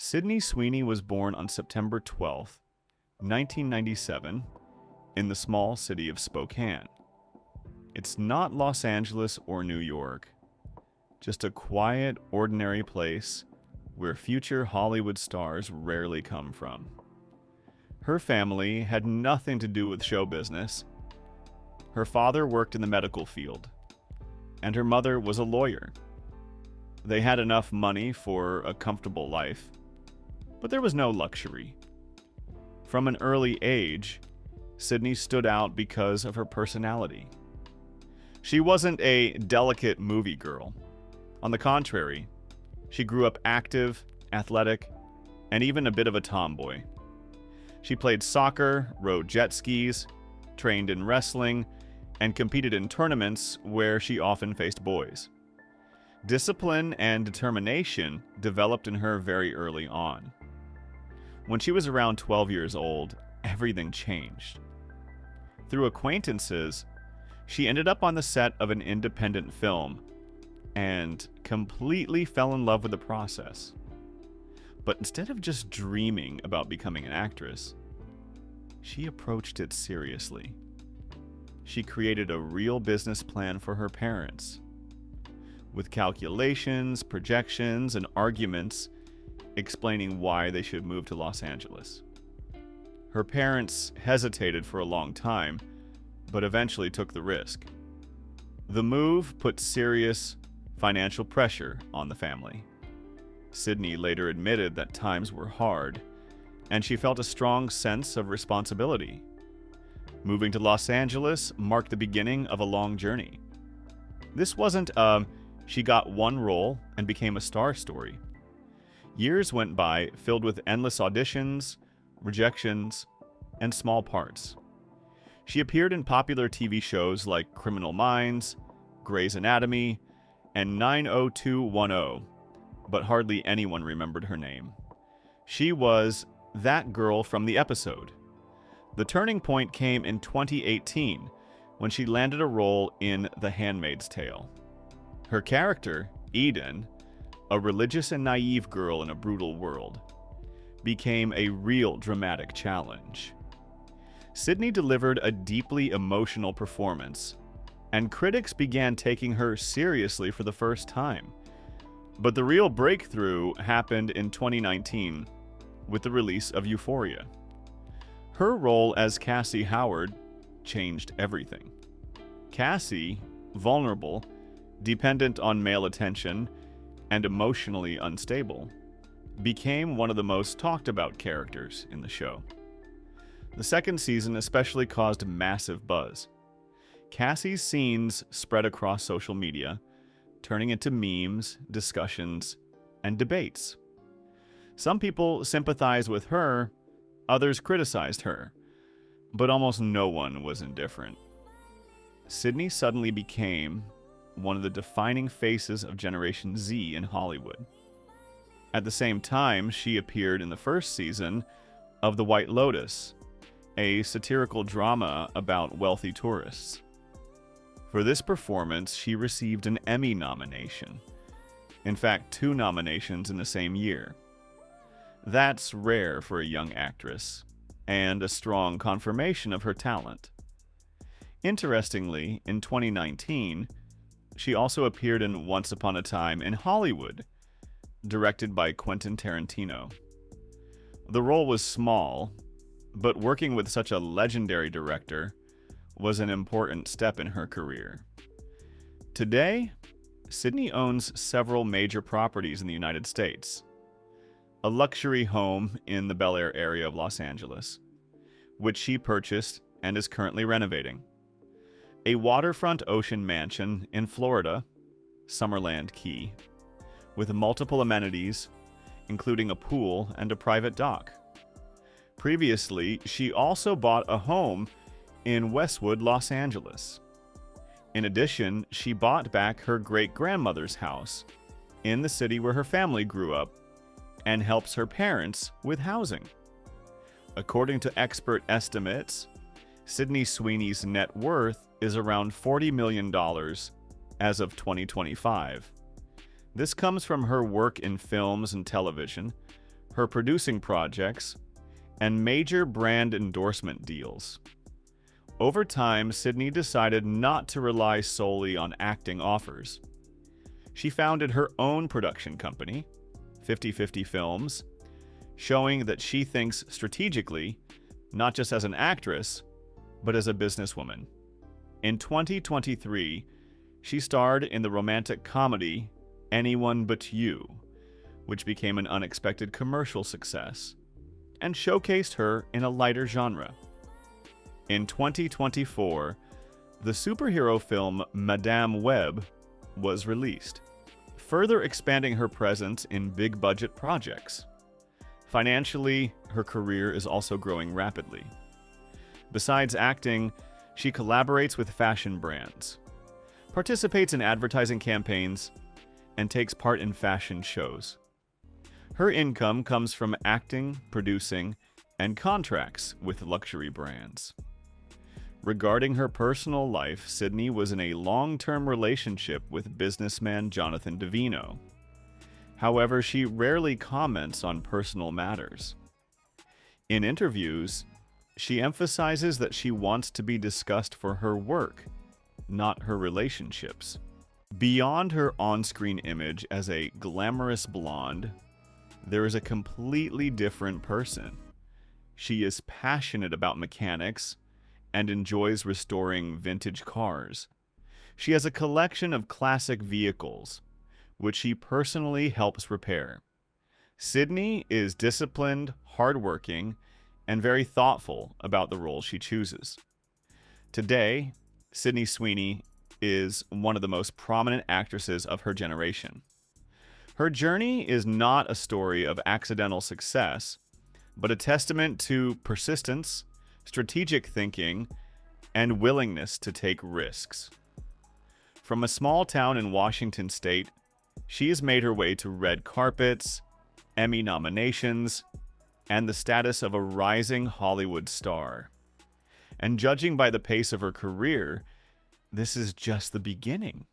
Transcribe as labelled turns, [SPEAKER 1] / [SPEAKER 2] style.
[SPEAKER 1] Sydney Sweeney was born on September 12, 1997, in the small city of Spokane. It's not Los Angeles or New York, just a quiet, ordinary place where future Hollywood stars rarely come from. Her family had nothing to do with show business. Her father worked in the medical field, and her mother was a lawyer. They had enough money for a comfortable life, but there was no luxury. From an early age, Sydney stood out because of her personality. She wasn't a delicate movie girl. On the contrary, she grew up active, athletic, and even a bit of a tomboy. She played soccer, rode jet skis, trained in wrestling, and competed in tournaments where she often faced boys. Discipline and determination developed in her very early on. When she was around 12 years old, everything changed. Through acquaintances, she ended up on the set of an independent film and completely fell in love with the process. But instead of just dreaming about becoming an actress, she approached it seriously. She created a real business plan for her parents, with calculations, projections, and arguments explaining why they should move to Los Angeles. Her parents hesitated for a long time, but eventually took the risk. The move put serious financial pressure on the family. Sydney later admitted that times were hard, and she felt a strong sense of responsibility. Moving to Los Angeles marked the beginning of a long journey. This wasn't she got one role and became a star story. Years went by filled with endless auditions, rejections, and small parts. She appeared in popular TV shows like Criminal Minds, Grey's Anatomy, and 90210, but hardly anyone remembered her name. She was that girl from the episode. The turning point came in 2018 when she landed a role in The Handmaid's Tale. Her character, Eden, a religious and naive girl in a brutal world, became a real dramatic challenge. Sydney delivered a deeply emotional performance, and critics began taking her seriously for the first time. But the real breakthrough happened in 2019 with the release of Euphoria. Her role as Cassie Howard changed everything. Cassie, vulnerable, dependent on male attention, and emotionally unstable, became one of the most talked about characters in the show. The second season especially caused massive buzz. Cassie's scenes spread across social media, turning into memes, discussions, and debates. Some people sympathized with her, others criticized her, but almost no one was indifferent. Sydney suddenly became one of the defining faces of Generation Z in Hollywood. At the same time, she appeared in the first season of The White Lotus, a satirical drama about wealthy tourists. For this performance, she received an Emmy nomination. In fact, 2 nominations in the same year. That's rare for a young actress, and a strong confirmation of her talent. Interestingly, in 2019, she also appeared in Once Upon a Time in Hollywood, directed by Quentin Tarantino. The role was small, but working with such a legendary director was an important step in her career. Today, Sydney owns several major properties in the United States. A luxury home in the Bel Air area of Los Angeles, which she purchased and is currently renovating. A waterfront ocean mansion in Florida, Summerland Key, with multiple amenities, including a pool and a private dock. Previously, she also bought a home in Westwood, Los Angeles. In addition, she bought back her great-grandmother's house in the city where her family grew up and helps her parents with housing. According to expert estimates, Sydney Sweeney's net worth is around $40 million as of 2025. This comes from her work in films and television, her producing projects, and major brand endorsement deals. Over time, Sydney decided not to rely solely on acting offers. She founded her own production company, 50/50 Films, showing that she thinks strategically, not just as an actress, but as a businesswoman. In 2023, she starred in the romantic comedy Anyone But You, which became an unexpected commercial success, and showcased her in a lighter genre. In 2024, the superhero film Madame Web was released, further expanding her presence in big-budget projects. Financially, her career is also growing rapidly. Besides acting, she collaborates with fashion brands, participates in advertising campaigns, and takes part in fashion shows. Her income comes from acting, producing, and contracts with luxury brands. Regarding her personal life, Sydney was in a long-term relationship with businessman Jonathan Davino. However, she rarely comments on personal matters. In interviews, she emphasizes that she wants to be discussed for her work, not her relationships. Beyond her on-screen image as a glamorous blonde, there is a completely different person. She is passionate about mechanics and enjoys restoring vintage cars. She has a collection of classic vehicles, which she personally helps repair. Sydney is disciplined, hardworking, and very thoughtful about the role she chooses. Today, Sydney Sweeney is one of the most prominent actresses of her generation. Her journey is not a story of accidental success, but a testament to persistence, strategic thinking, and willingness to take risks. From a small town in Washington state, she has made her way to red carpets, Emmy nominations, and the status of a rising Hollywood star. And judging by the pace of her career, this is just the beginning.